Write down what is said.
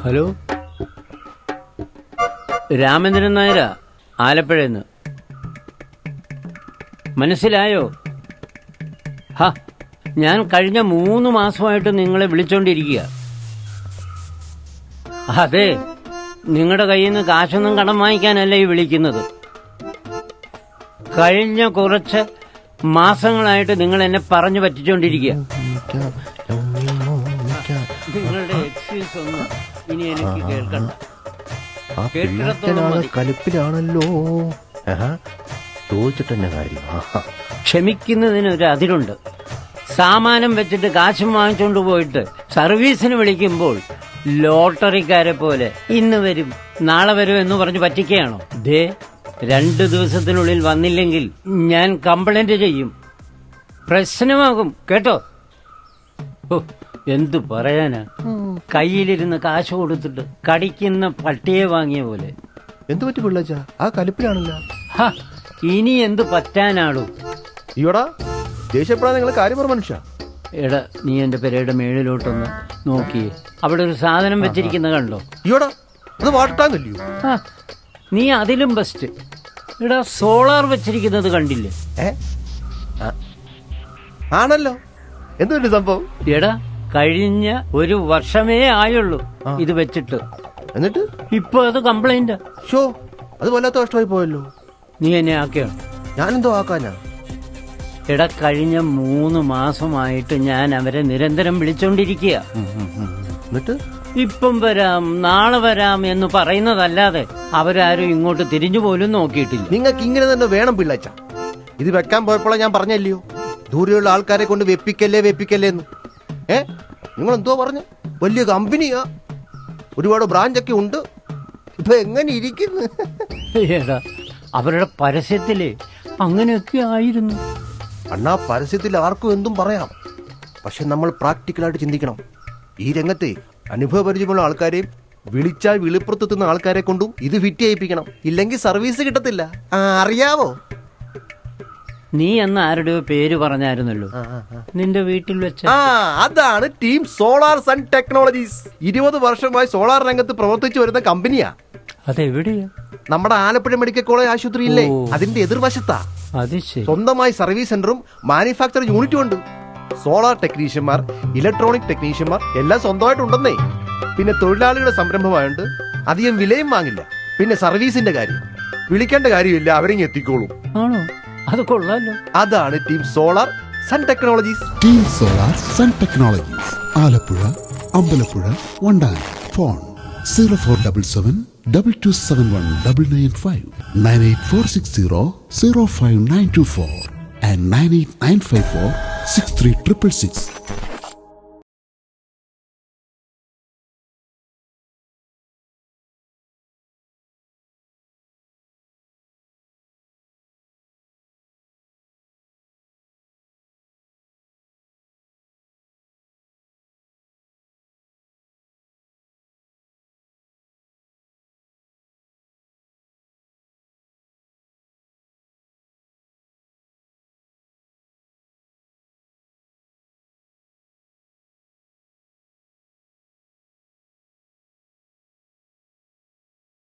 Hello, Ramendran നായരാ, ആലപ്പുഴന്ന്. മനസ്സിലായോ? ഞാൻ കഴിഞ്ഞ 3 മാസമായിട്ട് നിങ്ങളെ വിളിച്ചോണ്ടിരിക്കുക. അതെ, നിങ്ങളുടെ കയ്യിൽ നിന്ന് കാശൊന്നും കടം വാങ്ങിക്കാനല്ല ഈ വിളിക്കുന്നത്. കഴിഞ്ഞ കുറച്ച് മാസങ്ങളായിട്ട് നിങ്ങൾ എന്നെ പറഞ്ഞു പറ്റിച്ചോണ്ടിരിക്കുക. നിങ്ങളുടെ എക്സ്ക്യൂസ് ഒന്നും ഇനി എനിക്ക് കേൾക്കണ്ട. കലിപ്പിലാണല്ലോ. ചോദിച്ചിട്ടെന്നെ കാര്യം. ക്ഷമിക്കുന്നതിനൊരു അതിരുണ്ട്. സാമാനം വെച്ചിട്ട് കാശും വാങ്ങിച്ചോണ്ട് പോയിട്ട് സർവീസിന് വിളിക്കുമ്പോൾ ലോട്ടറിക്കാരെ പോലെ ഇന്ന് വരും നാളെ വരും എന്ന് പറഞ്ഞ് പറ്റിക്കുകയാണോ? 2 ദിവസത്തിനുള്ളിൽ വന്നില്ലെങ്കിൽ ഞാൻ കംപ്ലൈന്റ് ചെയ്യും. പ്രശ്നമാകും കേട്ടോ. എന്തു പറയാനാ, കയ്യിലിരുന്ന് കാശ് കൊടുത്തിട്ട് കടിക്കുന്ന പട്ടിയെ വാങ്ങിയ പോലെ. എന്തു പറ്റി പിള്ളേച്ചാ? ആ കലിപ്പിലാണല്ലോ. ഇനി എന്ത് പറ്റാനാണോ? ഈടാ ദേഷ്യപ്പെടാൻ നിങ്ങൾ കാര്യം പറ മനുഷ്യ. എടാ, നീ എന്റെ പെരയുടെ മേളിലോട്ടൊന്ന് നോക്കിയേ. അവിടെ ഒരു സാധനം വെച്ചിരിക്കുന്ന കണ്ടോ? ഈടാ അത് വാട്ടാന്നല്ലയോ? നീ അതിലും ബെസ്റ്റ്. എടാ, സോളാർ വെച്ചിരിക്കുന്നത് കണ്ടില്ലേ? ആണല്ലോ. എന്തുണ്ട് സംഭവം? എടാ, കഴിഞ്ഞ 1 വർഷമേ ആയുള്ളൂ ഇത് വെച്ചിട്ട്. എന്നിട്ട് ഇപ്പൊ അത് കംപ്ലൈന്റ്. ഷോ, അത് വല്ലാത്ത കഷ്ടമായി പോയല്ലോ. നീ എന്നെ ആക്കിയാണ്. ഞാനെന്തോ ആക്കാനാ? എടാ, കഴിഞ്ഞ 3 മാസമായിട്ട് ഞാൻ അവരെ നിരന്തരം വിളിച്ചോണ്ടിരിക്കുക. എന്നിട്ട് ഇപ്പം വരാം നാളെ വരാം എന്ന് പറയുന്നതല്ലാതെ അവരാരും ഇങ്ങോട്ട് തിരിഞ്ഞു പോലും നോക്കിയിട്ടില്ല. നിങ്ങൾക്ക് ഇങ്ങനെ തന്നെ വേണം പിള്ളേച്ച. ഇത് വെക്കാൻ പോയപ്പോഴാ ഞാൻ പറഞ്ഞല്ലയോ, ദൂരെയുള്ള ആൾക്കാരെ കൊണ്ട് വെപ്പിക്കല്ലേ എന്ന്. നിങ്ങൾ എന്തോ പറഞ്ഞു? വലിയ കമ്പനിയാ, ഒരുപാട് ബ്രാഞ്ചൊക്കെ ഉണ്ട്. ഇപ്പൊ എങ്ങനെ ഇരിക്കുന്നു? ഏടാ, അവരുടെ പരസ്യത്തില് അങ്ങനെയൊക്കെ ആയിരുന്നു. അണ്ണാ, പരസ്യത്തിൽ ആർക്കും എന്തും പറയാം. പക്ഷെ നമ്മൾ പ്രാക്ടിക്കലായിട്ട് ചിന്തിക്കണം. ഈ രംഗത്തെ അനുഭവപരിചയമുള്ള ആൾക്കാരെയും വിളിച്ചാൽ വിളിപ്പുറത്തെത്തുന്ന ആൾക്കാരെ കൊണ്ടും ഇത് ഫിറ്റ് ചെയ്യിപ്പിക്കണം. ഇല്ലെങ്കിൽ സർവീസ് കിട്ടത്തില്ല. അറിയാവോ? നീ അന്ന് ആരുടെയോ പേര് പറഞ്ഞായിരുന്നല്ലോ, നിന്റെ വീട്ടിൽ വെച്ച. അതാണ് ടീം സോളാർ സൺ ടെക്നോളജീസ്. 20 വർഷമായി സോളാർ രംഗത്ത് പ്രവർത്തിച്ചു വരുന്ന കമ്പനിയാ. അതെവിടെയാ? നമ്മുടെ ആലപ്പുഴ മെഡിക്കൽ കോളേജ് ആശുപത്രി ഇല്ലേ, അതിന്റെ എതിർവശത്താ. സ്വന്തമായി സർവീസ് സെന്ററും മാനുഫാക്ചർ യൂണിറ്റും ഉണ്ട്. സോളാർ ടെക്നീഷ്യന്മാർ, ഇലക്ട്രോണിക് ടെക്നീഷ്യന്മാർ എല്ലാം സ്വന്തമായിട്ടുണ്ടെന്നേ. പിന്നെ തൊഴിലാളികളുടെ സംരംഭമായോണ്ട് അധികം വിലയും വാങ്ങില്ല. പിന്നെ സർവീസിന്റെ കാര്യം വിളിക്കേണ്ട കാര്യമില്ല, അവരെയും എത്തിക്കോളും. ആണോ? അത് കൊള്ളാലോ. അതാണ് team solar sun technologies. Team solar sun technologies, Alappuzha, Ambalappuzha, Vandanam. Phone 0477 2271 995 98460 05924 and 98954 63666.